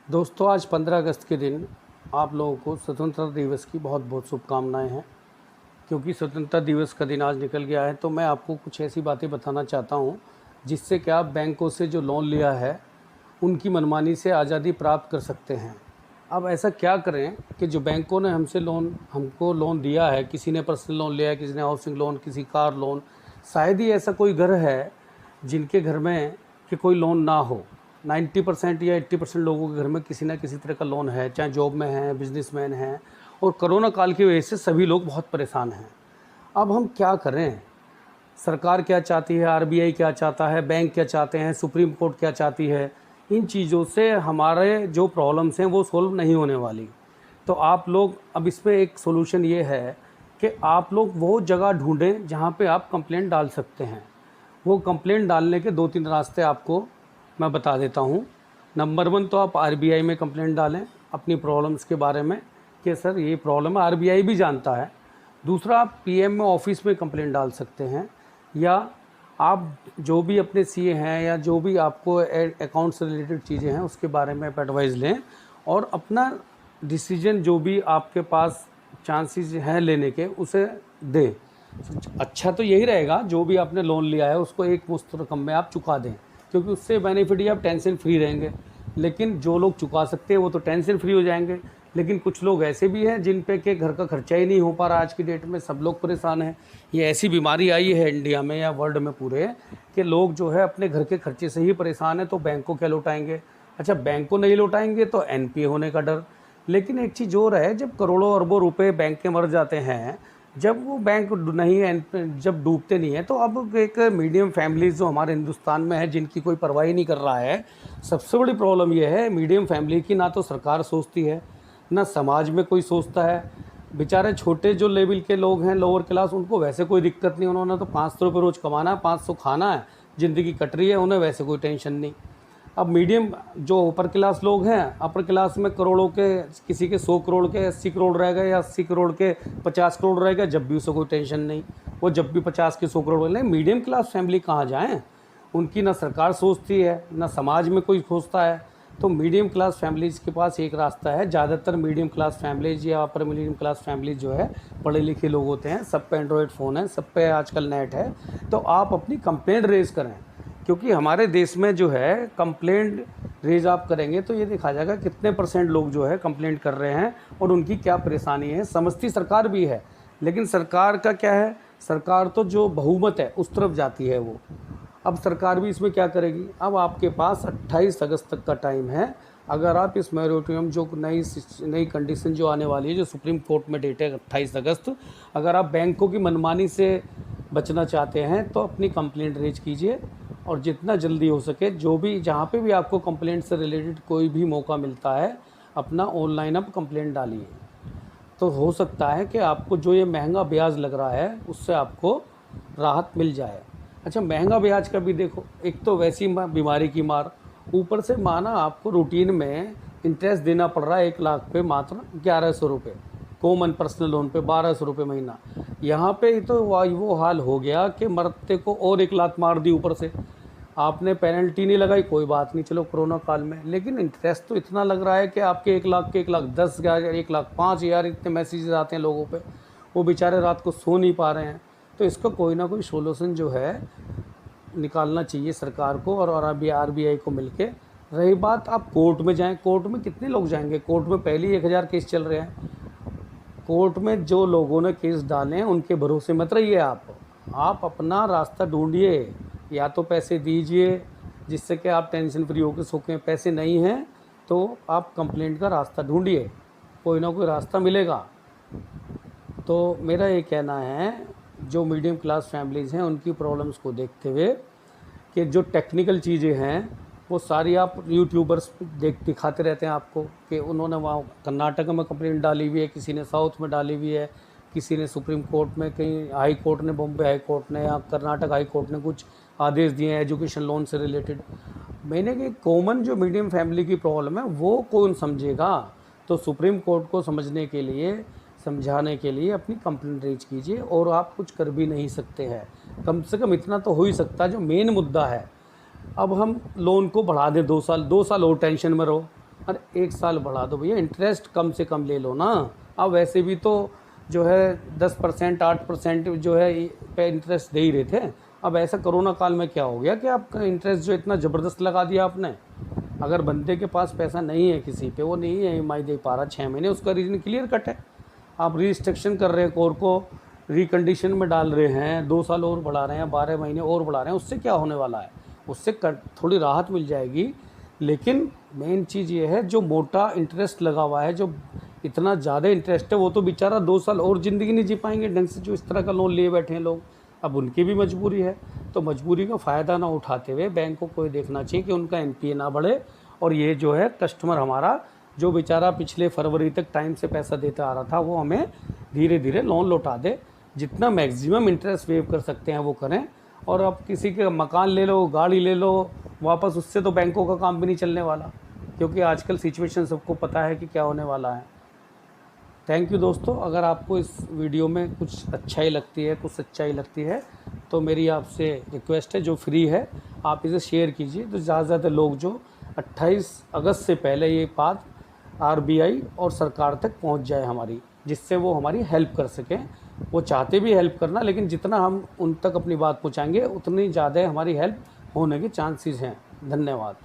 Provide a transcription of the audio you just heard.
दोस्तों, आज 15 अगस्त के दिन आप लोगों को स्वतंत्रता दिवस की बहुत बहुत शुभकामनाएं हैं। क्योंकि स्वतंत्रता दिवस का दिन आज निकल गया है, तो मैं आपको कुछ ऐसी बातें बताना चाहता हूं जिससे कि आप बैंकों से जो लोन लिया है उनकी मनमानी से आज़ादी प्राप्त कर सकते हैं। अब ऐसा क्या करें कि जो बैंकों ने हमको लोन दिया है, किसी ने पर्सनल लोन लिया है, किसी ने हाउसिंग लोन, किसी कार लोन, शायद ही ऐसा कोई घर है जिनके घर में कि कोई लोन ना हो। 90% या 80% लोगों के घर में किसी ना किसी तरह का लोन है, चाहे जॉब में हैं, बिजनेसमैन हैं। और कोरोना काल की वजह से सभी लोग बहुत परेशान हैं। अब हम क्या करें? सरकार क्या चाहती है, आरबीआई क्या चाहता है, बैंक क्या चाहते हैं, सुप्रीम कोर्ट क्या चाहती है, इन चीज़ों से हमारे जो प्रॉब्लम्स हैं वो सोल्व नहीं होने वाली। तो आप लोग अब इसमें एक सोल्यूशन ये है कि आप लोग वो जगह ढूंढें जहाँ पे आप कंप्लेंट डाल सकते हैं। वो कंप्लेंट डालने के 2-3 रास्ते आपको मैं बता देता हूँ। नंबर 1 तो आप आरबीआई में कंप्लेंट डालें अपनी प्रॉब्लम्स के बारे में कि सर ये प्रॉब्लम है, आरबीआई भी जानता है। दूसरा, आप पीएम में ऑफिस में कंप्लेंट डाल सकते हैं, या आप जो भी अपने सीए हैं या जो भी आपको अकाउंट से रिलेटेड चीज़ें हैं उसके बारे में आप एडवाइस लें और अपना डिसीजन जो भी आपके पास चांसेस हैं लेने के उसे दें। अच्छा तो यही रहेगा, जो भी आपने लोन लिया है उसको एक मुश्त रकम में आप चुका दें, क्योंकि उससे बेनिफिट ही आप टेंशन फ्री रहेंगे। लेकिन जो लोग चुका सकते हैं वो तो टेंशन फ्री हो जाएंगे। लेकिन कुछ लोग ऐसे भी हैं जिन पे के घर का खर्चा ही नहीं हो पा रहा। आज की डेट में सब लोग परेशान हैं। ये ऐसी बीमारी आई है इंडिया में या वर्ल्ड में पूरे, कि लोग जो है अपने घर के खर्चे से ही परेशान है, तो बैंक को क्या लौटाएंगे। अच्छा, बैंक को नहीं लौटाएंगे तो एनपीए होने का डर। लेकिन एक चीज़ और है, जब करोड़ों अरबों रुपए बैंक के मर जाते हैं, जब वो बैंक नहीं है, जब डूबते नहीं है, तो अब एक मीडियम फैमिलीज जो हमारे हिंदुस्तान में है जिनकी कोई परवाही नहीं कर रहा है। सबसे बड़ी प्रॉब्लम ये है मीडियम फैमिली की, ना तो सरकार सोचती है ना समाज में कोई सोचता है। बेचारे छोटे जो लेवल के लोग हैं, लोअर क्लास, उनको वैसे कोई दिक्कत नहीं, उन्होंने तो 500 रुपये रोज़ कमाना है, 500 खाना है, ज़िंदगी कट रही है, उन्हें वैसे कोई टेंशन नहीं। अब मीडियम जो अपर क्लास लोग हैं, अपर क्लास में करोड़ों के, किसी के 100 करोड़ के 80 करोड़ रह गए या 80 करोड़ के 50 करोड़ रह गए, जब भी उसे कोई टेंशन नहीं। वो जब भी 50 के 100 करोड़ नहीं। मीडियम क्लास फैमिली कहाँ जाएँ? उनकी ना सरकार सोचती है ना समाज में कोई सोचता है। तो मीडियम क्लास फैमिलीज़ के पास एक रास्ता है। ज़्यादातर मीडियम क्लास फैमिलीज या अपर मीडियम क्लास फैमिलीज जो है पढ़े लिखे लोग होते हैं, सब पे एंड्रॉयड फ़ोन है, सब पे आजकल नेट है। तो आप अपनी कंप्लेंट रेज़ करें, क्योंकि हमारे देश में जो है कंप्लेंट रेज आप करेंगे तो ये देखा जाएगा कितने % लोग जो है कंप्लेंट कर रहे हैं और उनकी क्या परेशानी है। समझती सरकार भी है, लेकिन सरकार का क्या है, सरकार तो जो बहुमत है उस तरफ जाती है वो। अब सरकार भी इसमें क्या करेगी? अब आपके पास 28 अगस्त तक का टाइम है। अगर आप इस मोरेटोरियम जो नई कंडीशन जो आने वाली है, जो सुप्रीम कोर्ट में डेट है 28 अगस्त, अगर आप बैंकों की मनमानी से बचना चाहते हैं तो अपनी कंप्लेंट रेज कीजिए और जितना जल्दी हो सके, जो भी जहाँ पे भी आपको कंप्लेंट से रिलेटेड कोई भी मौका मिलता है, अपना ऑनलाइन आप कंप्लेंट डालिए। तो हो सकता है कि आपको जो ये महंगा ब्याज लग रहा है उससे आपको राहत मिल जाए। अच्छा, महंगा ब्याज का भी देखो, एक तो वैसी बीमारी की मार, ऊपर से माना आपको रूटीन में इंटरेस्ट देना पड़ रहा है 1 लाख पे मात्र 1100 रुपये, कॉमन पर्सनल लोन पे 1200 रुपये महीना। यहाँ पे तो वो हाल हो गया कि मरते को और 1 लाख मार दी ऊपर से। आपने पेनल्टी नहीं लगाई, कोई बात नहीं, चलो कोरोना काल में, लेकिन इंटरेस्ट तो इतना लग रहा है कि आपके 1 लाख के 1,10,000, 1,05,000 इतने मैसेजेस आते हैं लोगों पे। वो बेचारे रात को सो नहीं पा रहे हैं। तो इसका कोई ना कोई सोल्यूशन जो है निकालना चाहिए सरकार को और आरबीआई को मिलके। रही बात, आप कोर्ट में जाएं, कोर्ट में कितने लोग जाएंगे? कोर्ट में पहले ही 1000 केस चल रहे हैं। कोर्ट में जो लोगों ने केस डाले हैं उनके भरोसे मत रहिए। आप अपना रास्ता ढूंढिए, या तो पैसे दीजिए जिससे कि आप टेंशन फ्री होकर सोचें, पैसे नहीं हैं तो आप कंप्लेंट का रास्ता ढूंढिए, कोई ना कोई रास्ता मिलेगा। तो मेरा ये कहना है, जो मीडियम क्लास फैमिलीज़ हैं उनकी प्रॉब्लम्स को देखते हुए, कि जो टेक्निकल चीज़ें हैं वो सारी आप यूट्यूबर्स दिखाते रहते हैं आपको कि उन्होंने वहाँ कर्नाटक में कंप्लेंट डाली हुई है, किसी ने साउथ में डाली हुई है, किसी ने सुप्रीम कोर्ट में, कहीं हाई कोर्ट ने, बॉम्बे हाई कोर्ट ने या कर्नाटक हाई कोर्ट ने कुछ आदेश दिए हैं एजुकेशन लोन से रिलेटेड। मैंने कि कॉमन जो मीडियम फैमिली की प्रॉब्लम है वो कौन समझेगा? तो सुप्रीम कोर्ट को समझने के लिए, समझाने के लिए अपनी कंप्लेंट रेज कीजिए। और आप कुछ कर भी नहीं सकते हैं, कम से कम इतना तो हो ही सकता है जो मेन मुद्दा है। अब हम लोन को बढ़ा दें 2 साल, 2 साल और टेंशन में रहो, अरे 1 साल बढ़ा दो भैया, इंटरेस्ट कम से कम ले लो ना। अब वैसे भी तो जो है 10% 8% जो है पे इंटरेस्ट दे ही रहे थे। अब ऐसा कोरोना काल में क्या हो गया कि आपका इंटरेस्ट जो इतना ज़बरदस्त लगा दिया आपने। अगर बंदे के पास पैसा नहीं है, किसी पे वो नहीं है EMI दे पा रहा 6 महीने, उसका रीज़न क्लियर कट है। आप रिस्ट्रिक्शन कर रहे हैं, कोर को रिकंडीशन में डाल रहे हैं, 2 साल और बढ़ा रहे हैं, 12 महीने और बढ़ा रहे हैं, उससे क्या होने वाला है? उससे थोड़ी राहत मिल जाएगी। लेकिन मेन चीज़ ये है, जो मोटा इंटरेस्ट लगा हुआ है, जो इतना ज़्यादा इंटरेस्ट है, वो तो बेचारा 2 साल और ज़िंदगी नहीं जी पाएंगे ढंग से, जो इस तरह का लोन लिए बैठे हैं लोग। अब उनकी भी मजबूरी है, तो मजबूरी का फ़ायदा ना उठाते हुए बैंक को कोई देखना चाहिए कि उनका NPA ना बढ़े, और ये जो है कस्टमर हमारा जो बेचारा पिछले फरवरी तक टाइम से पैसा देता आ रहा था, वो हमें धीरे धीरे लोन लौटा दे। जितना मैक्सिमम इंटरेस्ट वेव कर सकते हैं वो करें। और अब किसी के मकान ले लो, गाड़ी ले लो वापस, उससे तो बैंकों का काम भी नहीं चलने वाला, क्योंकि आजकल सिचुएशन सबको पता है कि क्या होने वाला है। थैंक यू दोस्तों। अगर आपको इस वीडियो में कुछ अच्छाई लगती है, कुछ सच्चाई लगती है, तो मेरी आपसे रिक्वेस्ट है, जो फ्री है आप इसे शेयर कीजिए, तो ज़्यादा से ज़्यादा लोग जो 28 अगस्त से पहले ये बात RBI और सरकार तक पहुंच जाए हमारी, जिससे वो हमारी हेल्प कर सकें। वो चाहते भी हेल्प करना, लेकिन जितना हम उन तक अपनी बात पहुंचाएंगे उतनी ज़्यादा हमारी हेल्प होने के चांसेस हैं। धन्यवाद।